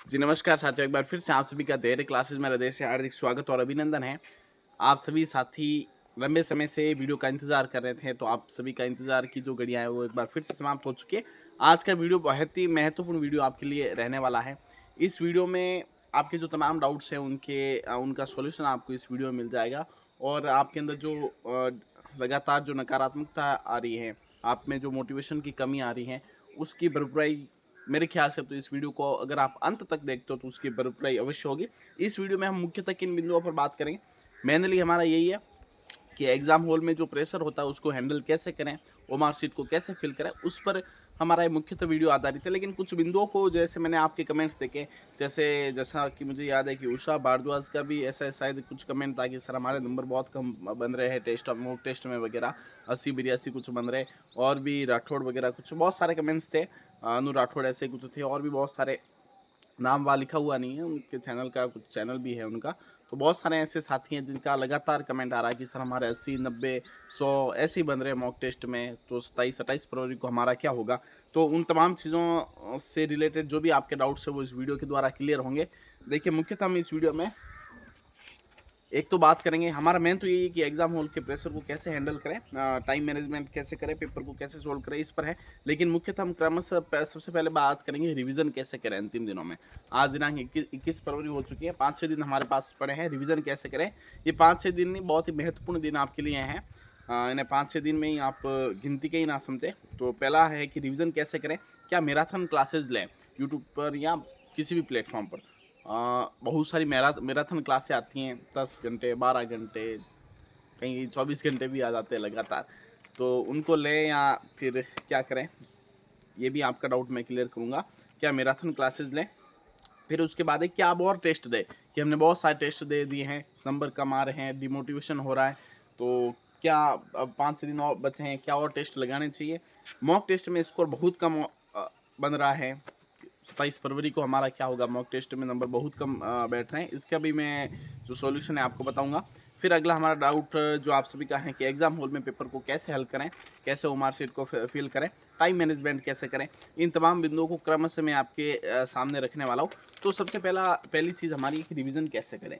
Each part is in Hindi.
जी नमस्कार साथियों, एक बार फिर से आप सभी का धैर्य क्लासेस में हृदय से हार्दिक स्वागत और अभिनंदन है। आप सभी साथी लंबे समय से वीडियो का इंतज़ार कर रहे थे, तो आप सभी का इंतज़ार की जो घड़ियाँ हैं वो एक बार फिर से समाप्त हो चुकी है। आज का वीडियो बहुत ही महत्वपूर्ण वीडियो आपके लिए रहने वाला है। इस वीडियो में आपके जो तमाम डाउट्स हैं उनका सॉल्यूशन आपको इस वीडियो में मिल जाएगा और आपके अंदर जो लगातार जो नकारात्मकता आ रही है, आप में जो मोटिवेशन की कमी आ रही है, उसकी भरपाई मेरे ख्याल से तो इस वीडियो को अगर आप अंत तक देखते हो तो उसकी भरपाई अवश्य होगी। इस वीडियो में हम मुख्यतः किन बिंदुओं पर बात करेंगे? मेनली हमारा यही है कि एग्ज़ाम हॉल में जो प्रेशर होता है उसको हैंडल कैसे करें, ओमार शीट को कैसे फिल करें, उस पर हमारा ये मुख्यतः वीडियो आधारित है। लेकिन कुछ बिंदुओं को जैसे मैंने आपके कमेंट्स देखे, जैसा कि मुझे याद है कि उषा भारद्वाज का भी ऐसा शायद कुछ कमेंट था कि सर हमारे नंबर बहुत कम बन रहे हैं मॉक टेस्ट में वगैरह, 80-82 कुछ बन रहे, और भी राठौड़ वगैरह कुछ बहुत सारे कमेंट्स थे। अनु राठौड़ ऐसे कुछ थे और भी बहुत सारे, नाम वहाँ लिखा हुआ नहीं है, उनके चैनल का कुछ चैनल भी है उनका। तो बहुत सारे ऐसे साथी हैं जिनका लगातार कमेंट आ रहा है कि सर हमारे 80, 90, 100 ऐसे ही बन रहे हैं मॉक टेस्ट में, तो 27 फरवरी को हमारा क्या होगा? तो उन तमाम चीज़ों से रिलेटेड जो भी आपके डाउट्स हैं वो इस वीडियो के द्वारा क्लियर होंगे। देखिए मुख्यतः हम इस वीडियो में एक तो बात करेंगे, हमारा मेन तो यही है कि एग्जाम हॉल के प्रेशर को कैसे हैंडल करें, टाइम मैनेजमेंट कैसे करें, पेपर को कैसे सोल्व करें, इस पर है। लेकिन मुख्यतः हम क्रमशः सबसे पहले बात करेंगे रिवीजन कैसे करें अंतिम दिनों में। आज दिनांक 21 फरवरी हो चुकी है, 5-6 दिन हमारे पास पड़े हैं, रिवीजन कैसे करें। ये 5-6 दिन नहीं, बहुत ही महत्वपूर्ण दिन आपके लिए हैं। इन्हें 5-6 दिन में ही आप गिनती के ही ना समझें। तो पहला है कि रिवीजन कैसे करें, क्या मैराथन क्लासेज लें यूट्यूब पर या किसी भी प्लेटफॉर्म पर। बहुत सारी मैराथन क्लासें आती हैं, 10 घंटे, 12 घंटे, कहीं 24 घंटे भी आ जाते हैं लगातार। तो उनको लें या फिर क्या करें, ये भी आपका डाउट मैं क्लियर करूँगा। क्या मैराथन क्लासेस लें? फिर उसके बाद है क्या आप और टेस्ट दें, कि हमने बहुत सारे टेस्ट दे दिए हैं, नंबर कम आ रहे हैं, डिमोटिवेशन हो रहा है, तो क्या अब 5 दिन और बचे हैं, क्या और टेस्ट लगाने चाहिए? मॉक टेस्ट में स्कोर बहुत कम बन रहा है, 27 फरवरी को हमारा क्या होगा? मॉक टेस्ट में नंबर बहुत कम बैठ रहे हैं, इसका भी मैं जो सॉल्यूशन है आपको बताऊंगा। फिर अगला हमारा डाउट जो आप सभी का है कि एग्जाम हॉल में पेपर को कैसे हल करें, कैसे ओमार शीट को फिल करें, टाइम मैनेजमेंट कैसे करें, इन तमाम बिंदुओं को क्रमशः मैं आपके सामने रखने वाला हूँ। तो सबसे पहली चीज़ हमारी है कि रिवीजन कैसे करें।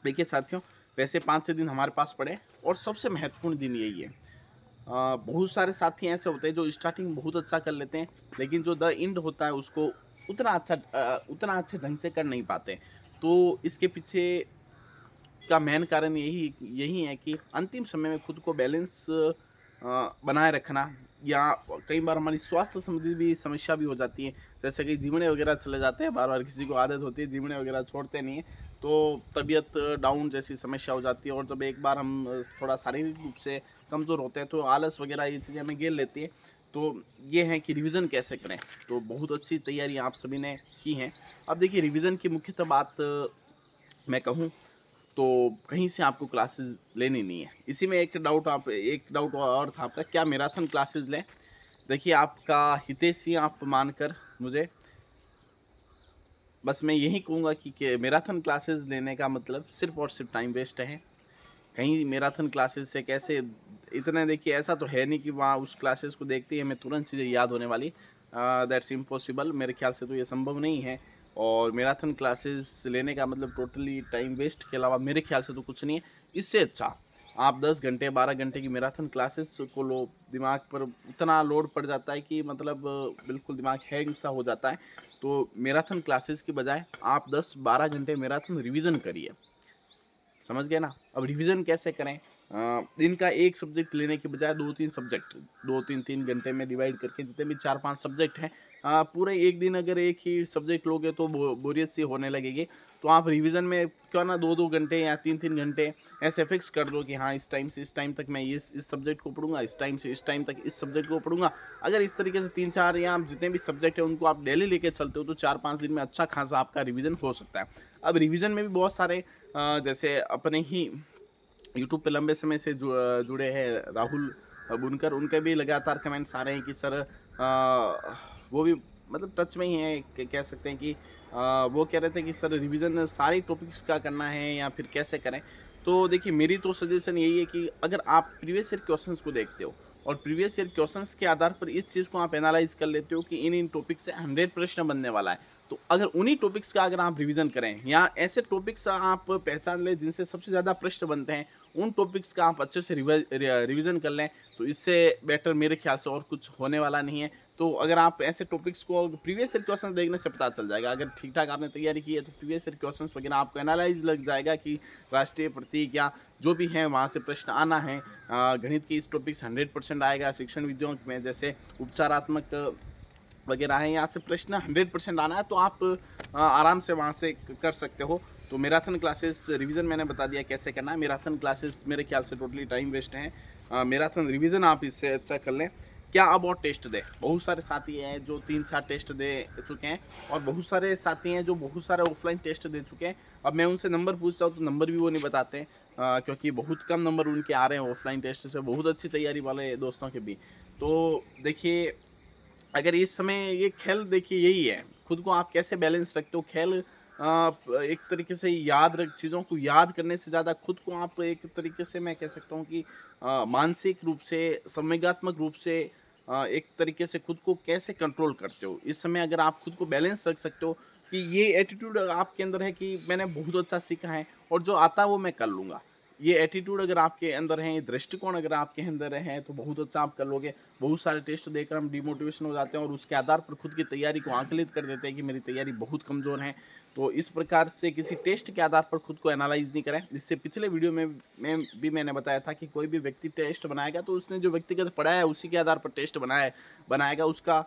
देखिए साथियों, वैसे 5 से दिन हमारे पास पड़े और सबसे महत्वपूर्ण दिन यही है। बहुत सारे साथी ऐसे होते हैं जो स्टार्टिंग बहुत अच्छा कर लेते हैं, लेकिन जो द एंड होता है उसको उतना अच्छे ढंग से कर नहीं पाते। तो इसके पीछे का मेन कारण यही यही है कि अंतिम समय में खुद को बैलेंस बनाए रखना, या कई बार हमारी स्वास्थ्य संबंधी भी समस्या भी हो जाती है। जैसे कि जीवड़े वगैरह चले जाते हैं, बार-बार किसी को आदत होती है, जीवड़े वगैरह छोड़ते नहीं हैं, तो तबीयत डाउन जैसी समस्या हो जाती है। और जब एक बार हम थोड़ा शारीरिक रूप से कमज़ोर होते हैं, तो आलस वगैरह ये चीज़ें हमें घेर लेती है। तो ये है कि रिवीज़न कैसे करें, तो बहुत अच्छी तैयारी आप सभी ने की है। अब देखिए रिवीज़न की मुख्यतः बात मैं कहूँ तो कहीं से आपको क्लासेस लेनी नहीं है। इसी में एक डाउट और था आपका, क्या मैराथन क्लासेस लें? देखिए आपका हितैषी आप मानकर मुझे बस मैं यही कहूँगा कि मैराथन क्लासेस लेने का मतलब सिर्फ़ और सिर्फ़ टाइम वेस्ट है। कहीं मैराथन क्लासेस से कैसे इतना, देखिए ऐसा तो है नहीं कि वहाँ उस क्लासेस को देखते ही हमें तुरंत चीज़ें याद होने वाली, दैट्स इम्पॉसिबल, मेरे ख्याल से तो ये संभव नहीं है। और मैराथन क्लासेस लेने का मतलब टोटली टाइम वेस्ट के अलावा मेरे ख्याल से तो कुछ नहीं है। इससे अच्छा आप 10 घंटे 12 घंटे की मैराथन क्लासेस को लो, दिमाग पर उतना लोड पड़ जाता है कि मतलब बिल्कुल दिमाग हैंग सा हो जाता है। तो मैराथन क्लासेस की बजाय आप 10-12 घंटे मैराथन रिवीजन करिए। समझ गए ना? अब रिवीजन कैसे करें? दिन का एक सब्जेक्ट लेने के बजाय 2-3 सब्जेक्ट, 2-3 घंटे में डिवाइड करके जितने भी 4-5 सब्जेक्ट हैं, पूरे एक दिन अगर एक ही सब्जेक्ट लोगे तो बोरियत सी होने लगेगी। तो आप रिवीजन में क्यों ना 2-2 घंटे या 3-3 घंटे ऐसे फिक्स कर दो कि हाँ, इस टाइम से इस टाइम तक मैं इस सब्जेक्ट को पढ़ूँगा, इस टाइम से इस टाइम तक इस सब्जेक्ट को पढ़ूँगा। अगर इस तरीके से 3-4 या आप जितने भी सब्जेक्ट हैं उनको आप डेली लेके चलते हो तो 4-5 दिन में अच्छा खासा आपका रिवीजन हो सकता है। अब रिवीजन में भी बहुत सारे जैसे अपने ही यूट्यूब पे लंबे समय से जुड़े हैं राहुल बुनकर, उनके भी लगातार कमेंट्स आ रहे हैं कि सर वो भी मतलब टच में ही हैं, कह सकते हैं कि वो कह रहे थे कि सर रिवीजन सारे टॉपिक्स का करना है या फिर कैसे करें। तो देखिए मेरी तो सजेशन यही है कि अगर आप प्रीवियस ईयर क्वेश्चंस को देखते हो और प्रीवियस ईयर क्वेश्चंस के आधार पर इस चीज़ को आप एनालाइज कर लेते हो कि इन टॉपिक से 100 प्रश्न बनने वाला है, तो अगर उन्हीं टॉपिक्स का अगर आप रिवीजन करें या ऐसे टॉपिक्स आप पहचान लें जिनसे सबसे ज़्यादा प्रश्न बनते हैं, उन टॉपिक्स का आप अच्छे से रिवीजन कर लें, तो इससे बेटर मेरे ख्याल से और कुछ होने वाला नहीं है। तो अगर आप ऐसे टॉपिक्स को प्रीवियस ईयर क्वेश्चन देखने से पता चल जाएगा, अगर ठीक-ठाक आपने तैयारी की है तो प्रीवियस ईयर क्वेश्चंस वगैरह आपको एनालाइज़ लग जाएगा कि राष्ट्रीय प्रतीक या जो भी है वहाँ से प्रश्न आना है। गणित के इस टॉपिक से 100% आएगा, शिक्षण विधियों में जैसे उपचारात्मक वगैरह है, यहाँ से प्रश्न 100% आना है, तो आप आराम से वहाँ से कर सकते हो। तो मैराथन क्लासेस रिवीजन मैंने बता दिया कैसे करना है। मैराथन क्लासेस मेरे ख्याल से टोटली टाइम वेस्ट है। मैराथन रिवीजन आप इससे अच्छा कर लें। क्या अब और टेस्ट दें? बहुत सारे साथी हैं जो 3-4 टेस्ट दे चुके हैं और बहुत सारे साथी हैं जो बहुत सारे ऑफलाइन टेस्ट दे चुके हैं। अब मैं उनसे नंबर पूछता हूँ तो नंबर भी वो नहीं बताते हैं, क्योंकि बहुत कम नंबर उनके आ रहे हैं ऑफलाइन टेस्ट से, बहुत अच्छी तैयारी वाले दोस्तों के भी। तो देखिए, अगर इस समय ये खेल देखिए यही है, खुद को आप कैसे बैलेंस रखते हो। खेल एक तरीके से याद रख चीज़ों को याद करने से ज़्यादा खुद को आप एक तरीके से मैं कह सकता हूँ कि मानसिक रूप से, संवेगात्मक रूप से एक तरीके से खुद को कैसे कंट्रोल करते हो। इस समय अगर आप खुद को बैलेंस रख सकते हो कि ये एटीट्यूड आपके अंदर है कि मैंने बहुत अच्छा सीखा है और जो आता है वो मैं कर लूँगा। ये एटीट्यूड अगर आपके अंदर है, ये दृष्टिकोण अगर आपके अंदर है तो बहुत अच्छा आप कर लोगे। बहुत सारे टेस्ट देकर हम डिमोटिवेशन हो जाते हैं और उसके आधार पर खुद की तैयारी को आकलित कर देते हैं कि मेरी तैयारी बहुत कमज़ोर है। तो इस प्रकार से किसी टेस्ट के आधार पर खुद को एनालाइज़ नहीं करें। इससे पिछले वीडियो में भी मैंने बताया था कि कोई भी व्यक्ति टेस्ट बनाएगा तो उसने जो व्यक्तिगत पढ़ा है उसी के आधार पर टेस्ट बनाएगा। उसका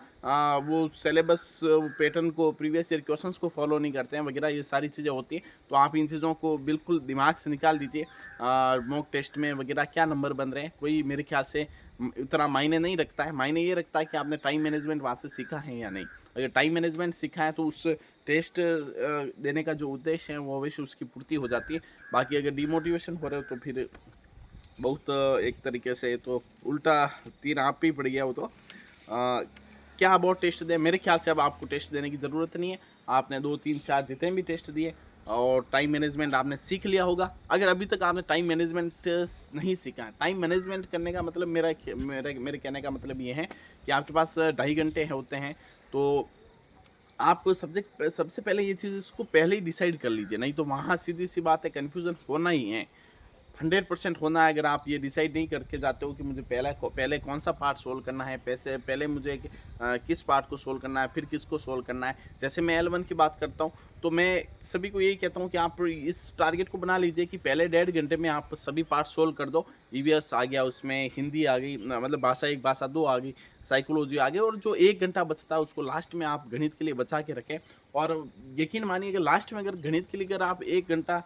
वो सिलेबस पैटर्न को, प्रीवियस ईयर क्वेश्चंस को फॉलो नहीं करते हैं वगैरह, ये सारी चीज़ें होती हैं। तो आप इन चीज़ों को बिल्कुल दिमाग से निकाल दीजिए। मॉक टेस्ट में वगैरह क्या नंबर बन रहे हैं, कोई मेरे ख्याल से उतना मायने नहीं रखता है। मायने ये रखता है कि आपने टाइम मैनेजमेंट वहाँ से सीखा है या नहीं। अगर टाइम मैनेजमेंट सीखा है तो उस टेस्ट देने का जो उद्देश्य है वो अवश्य उसकी पूर्ति हो जाती है। बाकी अगर डिमोटिवेशन हो रहे हो तो फिर बहुत एक तरीके से तो उल्टा तीर आप पे ही पड़ गया वो तो। क्या अब और टेस्ट दें? मेरे ख्याल से अब आपको टेस्ट देने की ज़रूरत नहीं है। आपने 2, 3, 4 जितने भी टेस्ट दिए और टाइम मैनेजमेंट आपने सीख लिया होगा। अगर अभी तक आपने टाइम मैनेजमेंट नहीं सीखा है, टाइम मैनेजमेंट करने का मतलब मेरे कहने का मतलब ये है कि आपके पास 2.5 घंटे होते हैं, तो आप सब्जेक्ट सबसे पहले ये चीज़ इसको पहले ही डिसाइड कर लीजिए, नहीं तो वहाँ सीधी-सी बात है कन्फ्यूज़न होना ही है। 100% होना है। अगर आप ये डिसाइड नहीं करके जाते हो कि मुझे पहले कौन-सा पार्ट सोल्व करना है, पहले मुझे किस पार्ट को सोल्व करना है, फिर किसको सोल्व करना है। जैसे मैं L1 की बात करता हूँ, तो मैं सभी को यही कहता हूँ कि आप इस टारगेट को बना लीजिए कि पहले 1.5 घंटे में आप सभी पार्ट सोल्व कर दो। ईवीएस आ गया, उसमें हिंदी आ गई, मतलब भाषा 1, भाषा 2 आ गई, साइकोलॉजी आ गई, और जो 1 घंटा बचता है उसको लास्ट में आप गणित के लिए बचा के रखें। और यकीन मानिए कि लास्ट में अगर गणित के लिए अगर आप 1 घंटा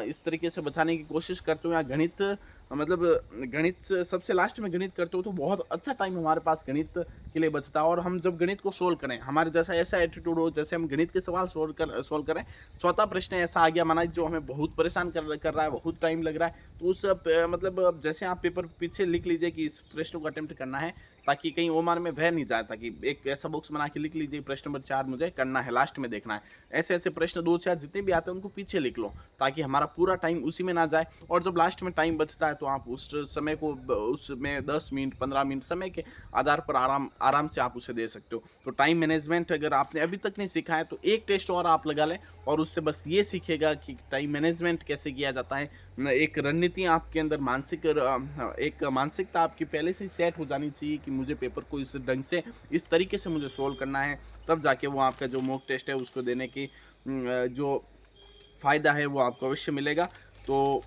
इस तरीके से बचाने की कोशिश करते हो या गणित मतलब गणित सबसे लास्ट में गणित करते हो तो बहुत अच्छा टाइम हमारे पास गणित के लिए बचता है। और हम जब गणित को सोल्व करें, हमारे जैसा ऐसा एटीट्यूड हो जैसे हम गणित के सवाल सोल्व करें, चौथा प्रश्न ऐसा आ गया माना जो हमें बहुत परेशान कर रहा है, बहुत टाइम लग रहा है, तो उस मतलब जैसे आप पेपर पीछे लिख लीजिए कि इस प्रश्न को अटेम्प्ट करना है, ताकि कहीं ओमार में रह नहीं जाए, ताकि एक ऐसा बॉक्स बना के लिख लीजिए प्रश्न नंबर 4 मुझे करना है, लास्ट में देखना है। ऐसे प्रश्न 2-4 जितने भी आते हैं उनको पीछे लिख लो, ताकि हमारा पूरा टाइम उसी में ना जाए। और जब लास्ट में टाइम बचता है तो आप उस समय को उसमें 10 मिनट 15 मिनट समय के आधार पर आराम से आप उसे दे सकते हो। तो टाइम मैनेजमेंट अगर आपने अभी तक नहीं सीखा है तो एक टेस्ट और आप लगा लें और उससे बस ये सीखेगा कि टाइम मैनेजमेंट कैसे किया जाता है। एक रणनीति आपके अंदर एक मानसिकता आपकी पहले से ही सेट हो जानी चाहिए कि मुझे पेपर को इस ढंग से, इस तरीके से मुझे सोल्व करना है, तब जाके वो आपका जो मॉक टेस्ट है उसको देने की जो फ़ायदा है वो आपको अवश्य मिलेगा। तो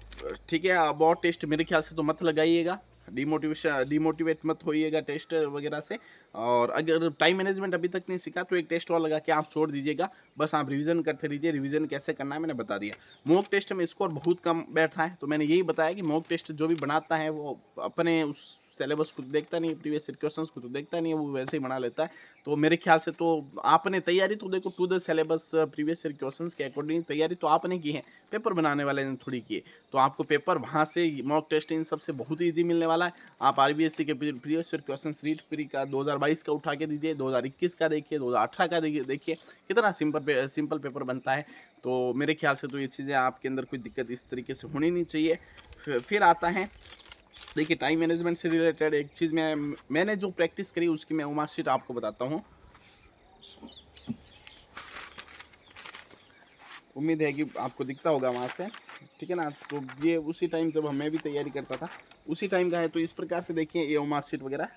ठीक है, अब और टेस्ट मेरे ख्याल से तो मत लगाइएगा, डिमोटिवेट मत होइएगा टेस्ट वगैरह से। और अगर टाइम मैनेजमेंट अभी तक नहीं सीखा तो एक टेस्ट और लगा के आप छोड़ दीजिएगा, बस आप रिवीजन करते रहिए। रिवीजन कैसे करना है मैंने बता दिया। मॉक टेस्ट में स्कोर बहुत कम बैठ रहा है, तो मैंने यही बताया कि मॉक टेस्ट जो भी बनाता है वो अपने उस सिलेबस को देखता नहीं है, प्रीवियस ईयर क्वेश्चंस को तो देखता नहीं है, वो वैसे ही बना लेता है। तो मेरे ख्याल से तो आपने तैयारी तो देखो to the syllabus previous year questions के अकॉर्डिंग तैयारी तो आपने की है, पेपर बनाने वाले ने थोड़ी की है। तो आपको पेपर वहाँ से मॉक टेस्ट इन सबसे बहुत ईजी मिलने वाला है। आप आरबीएससी के previous year question REET pre का 2022 का उठा के दीजिए, 2021 का देखिए, 2018 का देखिए कितना सिंपल पेपर बनता है। तो मेरे ख्याल से तो ये चीज़ें आपके अंदर कोई दिक्कत इस तरीके से होनी नहीं चाहिए। फिर आता है देखिए टाइम मैनेजमेंट से रिलेटेड एक चीज़ मैंने जो प्रैक्टिस करी उसकी मैं मार्कशीट आपको बताता हूँ। उम्मीद है कि आपको दिखता होगा वहाँ से, ठीक है ना। तो ये उसी टाइम जब मैं भी तैयारी करता था उसी टाइम का है। तो इस प्रकार से देखिए ये मार्कशीट वगैरह,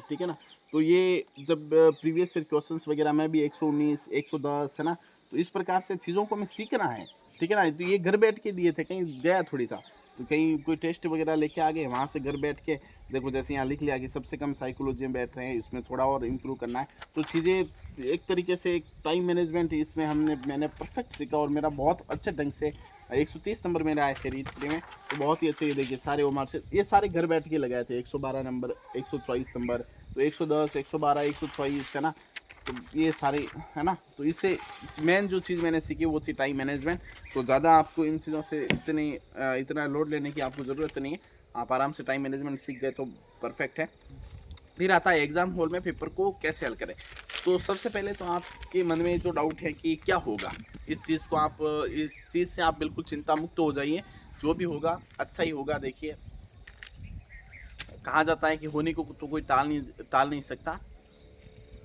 ठीक है ना। तो ये जब प्रीवियस ईयर क्वेश्चंस वगैरह में भी 119 110 है ना, तो इस प्रकार से चीज़ों को हमें सीखना है, ठीक है ना। तो ये घर बैठ के दिए थे, कहीं गया थोड़ी था, तो कहीं कोई टेस्ट वगैरह लेके आ गए, वहाँ से घर बैठ के देखो जैसे यहाँ लिख लिया कि सबसे कम साइकोलॉजी में बैठ रहे हैं, इसमें थोड़ा और इम्प्रूव करना है। तो चीज़ें एक तरीके से एक टाइम मैनेजमेंट इसमें मैंने परफेक्ट सीखा और मेरा बहुत अच्छे ढंग से 130 नंबर मेरे आए थे रीड प्री में। तो बहुत ही अच्छे, ये देखिए सारे वो मार्क्स ये सारे घर बैठ के लगाए थे। 112 नंबर, 124 नंबर, तो 110 112 124 है ना। तो ये सारे है ना। तो इससे मेन जो चीज़ मैंने सीखी वो थी टाइम मैनेजमेंट। तो ज़्यादा आपको इन चीज़ों से इतना लोड लेने की आपको ज़रूरत नहीं है, आप आराम से टाइम मैनेजमेंट सीख गए तो परफेक्ट है। फिर आता है एग्ज़ाम हॉल में पेपर को कैसे हल करें। तो सबसे पहले तो आपके मन में जो डाउट है कि क्या होगा, इस चीज़ को आप इस चीज़ से आप बिल्कुल चिंता मुक्त हो जाइए। जो भी होगा अच्छा ही होगा। देखिए कहा जाता है कि होने को तो कोई टाल नहीं सकता।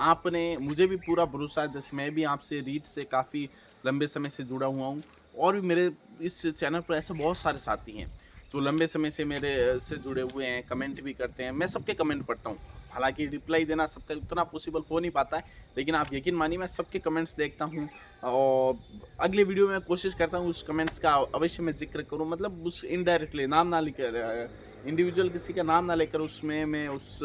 आपने मुझे भी पूरा भरोसा है, जैसे मैं भी आपसे रीड से काफ़ी लंबे समय से जुड़ा हुआ हूँ और भी मेरे इस चैनल पर ऐसे बहुत सारे साथी हैं जो लंबे समय से मेरे से जुड़े हुए हैं, कमेंट भी करते हैं। मैं सबके कमेंट पढ़ता हूँ, हालांकि रिप्लाई देना सबका उतना पॉसिबल हो नहीं पाता है, लेकिन आप यकीन मानिए मैं सबके कमेंट्स देखता हूँ और अगले वीडियो में कोशिश करता हूँ उस कमेंट्स का अवश्य मैं जिक्र करूँ, मतलब उस इनडायरेक्टली नाम ना लेकर, इंडिविजुअल किसी का नाम ना लेकर उसमें मैं उस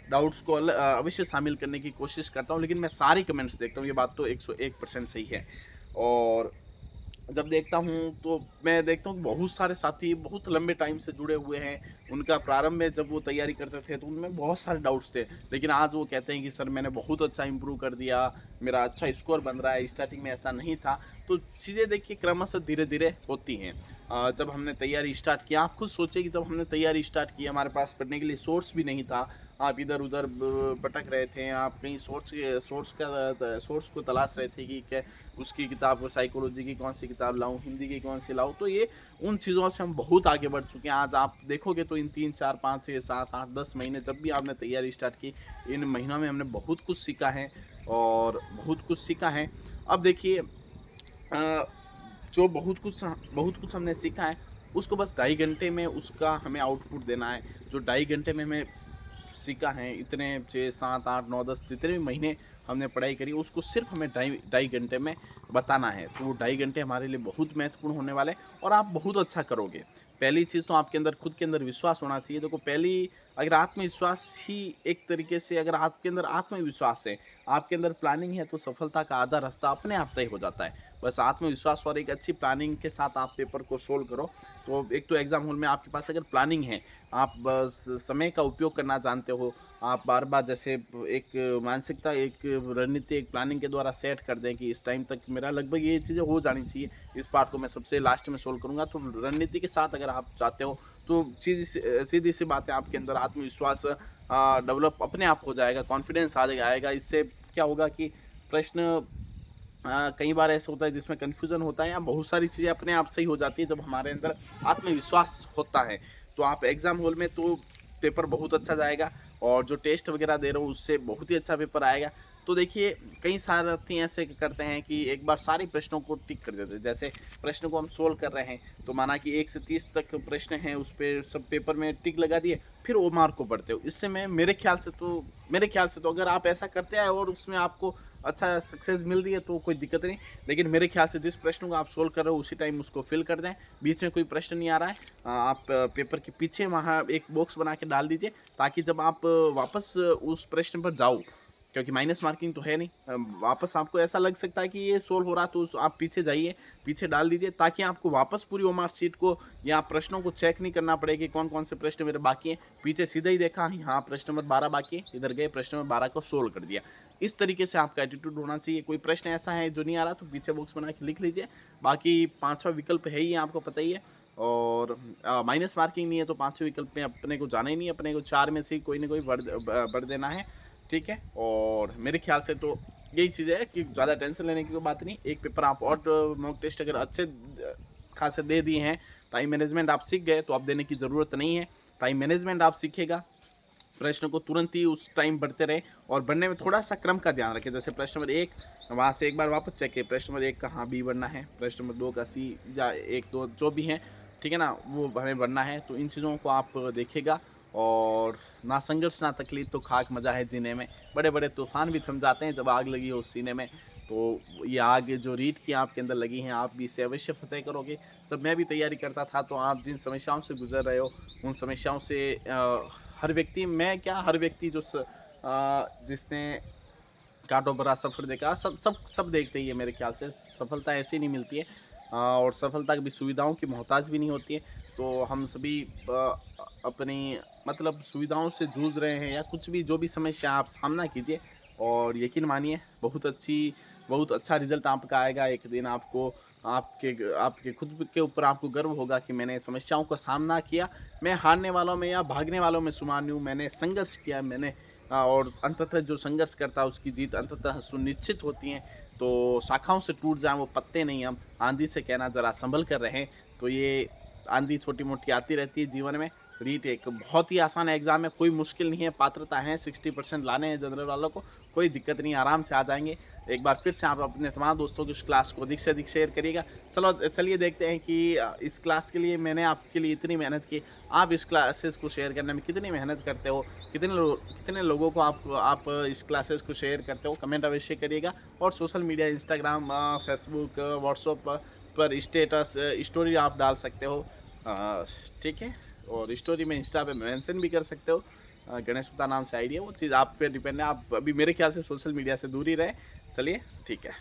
डाउट्स को अवश्य शामिल करने की कोशिश करता हूँ। लेकिन मैं सारे कमेंट्स देखता हूँ, ये बात तो 101% सही है। और जब देखता हूँ तो मैं देखता हूँ बहुत सारे साथी बहुत लंबे टाइम से जुड़े हुए हैं। उनका प्रारंभ में जब वो तैयारी करते थे तो उनमें बहुत सारे डाउट्स थे, लेकिन आज वो कहते हैं कि सर मैंने बहुत अच्छा इंप्रूव कर दिया, मेरा अच्छा स्कोर बन रहा है, स्टार्टिंग में ऐसा नहीं था। तो चीज़ें देखिए क्रमशः धीरे धीरे होती हैं। जब हमने तैयारी स्टार्ट किया, आप खुद सोचिए कि जब हमने तैयारी स्टार्ट की हमारे पास पढ़ने के लिए सोर्स भी नहीं था, आप इधर उधर भटक रहे थे, आप कहीं सोर्स को तलाश रहे थे कि क्या उसकी किताब साइकोलॉजी की कौन सी किताब लाऊं, हिंदी की कौन सी लाऊं। तो ये उन चीज़ों से हम बहुत आगे बढ़ चुके हैं। आज आप देखोगे तो इन 3 4 5 6 7 8 10 महीने जब भी आपने तैयारी स्टार्ट की, इन महीनों में हमने बहुत कुछ सीखा है और बहुत कुछ सीखा है। अब देखिए जो बहुत कुछ हमने सीखा है उसको बस 2.5 घंटे में उसका हमें आउटपुट देना है। जो 2.5 घंटे में हमें सीखा है, इतने 6 7 8 9 10 जितने भी महीने हमने पढ़ाई करी उसको सिर्फ हमें ढाई ढाई घंटे में बताना है। तो वो 2.5 घंटे हमारे लिए बहुत महत्वपूर्ण होने वाले हैं और आप बहुत अच्छा करोगे। पहली चीज़ तो आपके अंदर खुद के अंदर विश्वास होना चाहिए। देखो पहली, अगर आत्मविश्वास ही एक तरीके से, अगर आपके अंदर आत्मविश्वास है, आपके अंदर प्लानिंग है, तो सफलता का आधा रास्ता अपने आप तय हो जाता है। बस आत्मविश्वास और एक अच्छी प्लानिंग के साथ आप पेपर को सोल्व करो। तो एक तो एग्जाम हॉल में आपके पास अगर प्लानिंग है, आप बस समय का उपयोग करना जानते हो, आप बार बार जैसे एक मानसिकता, एक रणनीति, एक प्लानिंग के द्वारा सेट कर दें कि इस टाइम तक मेरा लगभग ये चीज़ें हो जानी चाहिए, इस पार्ट को मैं सबसे लास्ट में सोल्व करूंगा। तो रणनीति के साथ अगर आप चाहते हो तो सीधी सी बात है, आपके अंदर आत्मविश्वास डेवलप अपने आप हो जाएगा, कॉन्फिडेंस आ आएगा। इससे क्या होगा कि प्रश्न कई बार ऐसा होता है जिसमें कन्फ्यूज़न होता है या बहुत सारी चीज़ें अपने आप सही हो जाती है जब हमारे अंदर आत्मविश्वास होता है। तो आप एग्ज़ाम हॉल में तो पेपर बहुत अच्छा जाएगा और जो टेस्ट वगैरह दे रहे हो उससे बहुत ही अच्छा पेपर आएगा। तो देखिए कई साथी ऐसे करते हैं कि एक बार सारे प्रश्नों को टिक कर देते हैं। जैसे प्रश्न को हम सोल्व कर रहे हैं तो माना कि 1 से 30 तक प्रश्न हैं, उस पे सब पेपर में टिक लगा दिए, फिर वो मार्क को पढ़ते हो। इससे मैं मेरे ख्याल से तो अगर आप ऐसा करते हैं और उसमें आपको अच्छा सक्सेस मिल रही है तो कोई दिक्कत नहीं। लेकिन मेरे ख्याल से जिस प्रश्न को आप सोल्व कर रहे हो उसी टाइम उसको फिल कर दें। बीच में कोई प्रश्न नहीं आ रहा है, आप पेपर के पीछे वहाँ एक बॉक्स बना के डाल दीजिए, ताकि जब आप वापस उस प्रश्न पर जाओ, क्योंकि माइनस मार्किंग तो है नहीं, वापस आपको ऐसा लग सकता है कि ये सोल्व हो रहा, तो आप पीछे जाइए, पीछे डाल दीजिए, ताकि आपको वापस पूरी वो मार्कशीट को या प्रश्नों को चेक नहीं करना पड़े कि कौन कौन से प्रश्न मेरे बाकी हैं। पीछे सीधा ही देखा, हाँ प्रश्न नंबर 12 बाकी है, इधर गए प्रश्न नंबर 12 को सोल्व कर दिया। इस तरीके से आपका एटीट्यूड होना चाहिए। कोई प्रश्न ऐसा है जो नहीं आ रहा तो पीछे बॉक्स बना के लिख लीजिए। बाकी 5वां विकल्प है ही, आपको पता ही है। और माइनस मार्किंग नहीं है तो 5वें विकल्प में अपने को जाना ही नहीं है, अपने को 4 में से कोई ना कोई बढ़ देना है, ठीक है। और मेरे ख्याल से तो यही चीज़ है कि ज़्यादा टेंशन लेने की कोई बात नहीं। एक पेपर आप और मॉक टेस्ट अगर अच्छे खासे दे दिए हैं, टाइम मैनेजमेंट आप सीख गए, तो आप देने की ज़रूरत नहीं है। टाइम मैनेजमेंट आप सीखेगा प्रश्न को तुरंत ही उस टाइम बढ़ते रहें और बढ़ने में थोड़ा-सा क्रम का ध्यान रखें। जैसे प्रश्न नंबर 1 वहाँ से एक बार वापस चेक किए, प्रश्न नंबर 1 का हाँ, बी बढ़ना है, प्रश्न नंबर 2 का सी या 1, 2 जो भी हैं, ठीक है ना? वो हमें बढ़ना है। तो इन चीज़ों को आप देखिएगा और ना संघर्ष ना तकलीफ तो खाक मज़ा है जीने में। बड़े-बड़े तूफ़ान भी थम जाते हैं जब आग लगी हो सीने में। तो ये आग जो रीत की आपके अंदर लगी है, आप भी इसे अवश्य फ़तेह करोगे। जब मैं भी तैयारी करता था तो आप जिन समस्याओं से गुज़र रहे हो, उन समस्याओं से हर व्यक्ति, मैं क्या, हर व्यक्ति जिसने काँटों भरा सफ़र देखा, सब सब सब देखते ही है मेरे ख़्याल से। सफलता ऐसे ही नहीं मिलती है और सफलता कभी सुविधाओं की मोहताज भी नहीं होती है। तो हम सभी अपनी मतलब सुविधाओं से जूझ रहे हैं या कुछ भी, जो भी समस्या आप सामना कीजिए और यकीन मानिए बहुत अच्छा रिज़ल्ट आपका आएगा। एक दिन आपको आपके खुद के ऊपर आपको गर्व होगा कि मैंने समस्याओं का सामना किया। मैं हारने वालों में या भागने वालों में शुमार नहीं हूँ, मैंने संघर्ष किया, और अंततः जो संघर्ष करता है उसकी जीत अंततः सुनिश्चित होती है। तो शाखाओं से टूट जाएँ वो पत्ते नहीं हम, आँधी से कहना ज़रा सँभल कर रहें। तो ये आँधी छोटी-मोटी आती रहती है जीवन में। रीट एक बहुत ही आसान एग्ज़ाम है, कोई मुश्किल नहीं है, पात्रता है, 60% लाने हैं जनरल वालों को, कोई दिक्कत नहीं है, आराम से आ जाएँगे। एक बार फिर से आप अपने तमाम दोस्तों को इस क्लास को अधिक से अधिक शेयर करिएगा। चलिए देखते हैं कि इस क्लास के लिए मैंने आपके लिए इतनी मेहनत की, आप इस क्लासेस को शेयर करने में कितनी मेहनत करते हो, कितने लोगों को आप इस क्लासेस को शेयर करते हो, कमेंट अवश्य करिएगा। और social media Instagram, Facebook, WhatsApp पर स्टेटस, स्टोरी आप डाल सकते हो। ठीक है? और स्टोरी में इंस्टा पे मेंशन भी कर सकते हो। गणेश नाम से आईडी है, वो चीज़ आप पे डिपेंड है। आप अभी मेरे ख्याल से सोशल मीडिया से दूर ही रहें। चलिए, ठीक है।